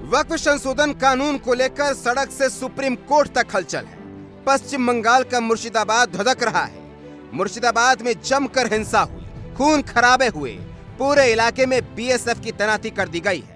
वक्फ संशोधन कानून को लेकर सड़क से सुप्रीम कोर्ट तक हलचल है। पश्चिम बंगाल का मुर्शिदाबाद धधक रहा है। मुर्शिदाबाद में जमकर हिंसा हुई, खून खराबे हुए, पूरे इलाके में बीएसएफ की तैनाती कर दी गई है।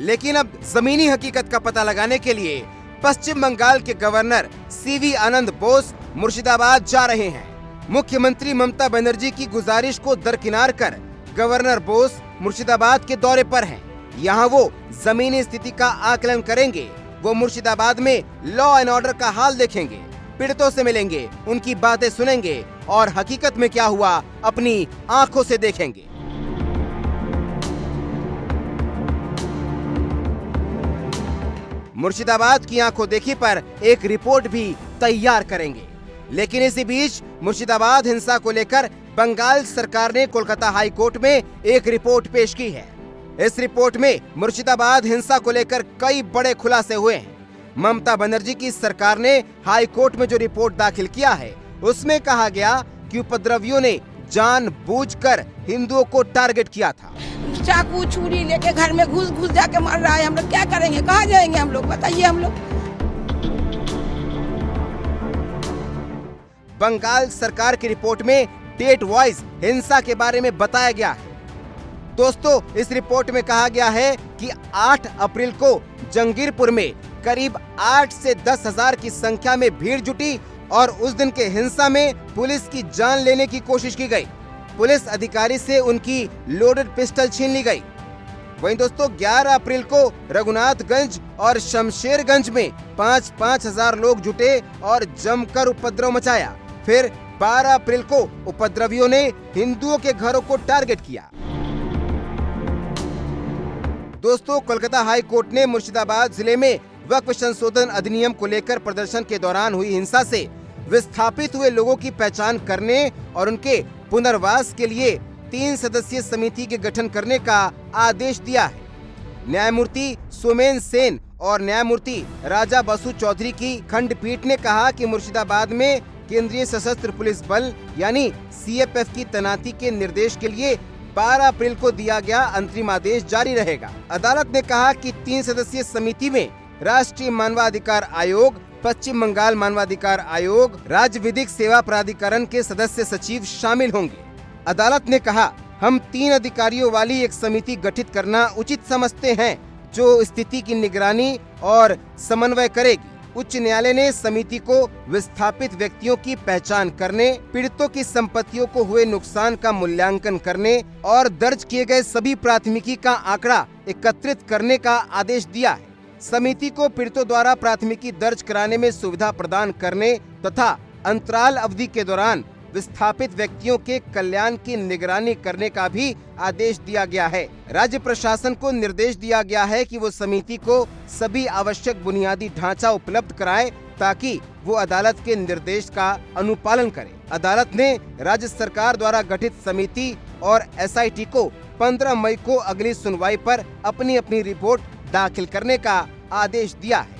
लेकिन अब जमीनी हकीकत का पता लगाने के लिए पश्चिम बंगाल के गवर्नर सीवी आनंद बोस मुर्शिदाबाद जा रहे हैं। मुख्यमंत्री ममता बनर्जी की गुजारिश को दरकिनार कर गवर्नर बोस मुर्शिदाबाद के दौरे पर हैं। यहाँ वो जमीनी स्थिति का आकलन करेंगे। वो मुर्शिदाबाद में लॉ एंड ऑर्डर का हाल देखेंगे, पीड़ितों से मिलेंगे, उनकी बातें सुनेंगे और हकीकत में क्या हुआ अपनी आंखों से देखेंगे। मुर्शिदाबाद की आंखों देखी पर एक रिपोर्ट भी तैयार करेंगे। लेकिन इसी बीच मुर्शिदाबाद हिंसा को लेकर बंगाल सरकार ने कोलकाता हाई कोर्ट में एक रिपोर्ट पेश की है। इस रिपोर्ट में मुर्शिदाबाद हिंसा को लेकर कई बड़े खुलासे हुए हैं। ममता बनर्जी की सरकार ने हाई कोर्ट में जो रिपोर्ट दाखिल किया है, उसमें कहा गया कि उपद्रवियों ने जानबूझकर हिंदुओं को टारगेट किया था। चाकू छुरी लेके घर में घुस जाके मर रहा है। हम लोग क्या करेंगे, कहाँ जाएंगे हम लोग, बताइए। हम लोग बंगाल सरकार की रिपोर्ट में डेट वाइज हिंसा के बारे में बताया गया है। दोस्तों, इस रिपोर्ट में कहा गया है कि 8 अप्रैल को जंगीरपुर में करीब 8 से 10 हजार की संख्या में भीड़ जुटी और उस दिन के हिंसा में पुलिस की जान लेने की कोशिश की गई। पुलिस अधिकारी से उनकी लोडेड पिस्टल छीन ली गई। वहीं दोस्तों, 11 अप्रैल को रघुनाथगंज और शमशेरगंज में 5-5 हजार लोग जुटे और जमकर उपद्रव मचाया। फिर 12 अप्रैल को उपद्रवियों ने हिंदुओं के घरों को टारगेट किया। दोस्तों, कोलकाता हाई कोर्ट ने मुर्शिदाबाद जिले में वक्फ संशोधन अधिनियम को लेकर प्रदर्शन के दौरान हुई हिंसा से विस्थापित हुए लोगों की पहचान करने और उनके पुनर्वास के लिए 3 सदस्यीय समिति के गठन करने का आदेश दिया है। न्यायमूर्ति सोमेन सेन और न्यायमूर्ति राजा बसु चौधरी की खंडपीठ ने कहा कि मुर्शिदाबाद में केंद्रीय सशस्त्र पुलिस बल यानी सीएपएफ की तैनाती के निर्देश के लिए 12 अप्रैल को दिया गया अंतरिम आदेश जारी रहेगा। अदालत ने कहा कि 3 सदस्यीय समिति में राष्ट्रीय मानवाधिकार आयोग, पश्चिम बंगाल मानवाधिकार आयोग, राज्य विधिक सेवा प्राधिकरण के सदस्य सचिव शामिल होंगे। अदालत ने कहा, हम 3 अधिकारियों वाली एक समिति गठित करना उचित समझते हैं जो स्थिति की निगरानी और समन्वय करेगी। उच्च न्यायालय ने समिति को विस्थापित व्यक्तियों की पहचान करने, पीड़ितों की संपत्तियों को हुए नुकसान का मूल्यांकन करने और दर्ज किए गए सभी प्राथमिकी का आंकड़ा एकत्रित करने का आदेश दिया है। समिति को पीड़ितों द्वारा प्राथमिकी दर्ज कराने में सुविधा प्रदान करने तथा अंतराल अवधि के दौरान विस्थापित व्यक्तियों के कल्याण की निगरानी करने का भी आदेश दिया गया है। राज्य प्रशासन को निर्देश दिया गया है कि वो समिति को सभी आवश्यक बुनियादी ढांचा उपलब्ध कराए ताकि वो अदालत के निर्देश का अनुपालन करे। अदालत ने राज्य सरकार द्वारा गठित समिति और एसआईटी को 15 मई को अगली सुनवाई पर अपनी रिपोर्ट दाखिल करने का आदेश दिया है।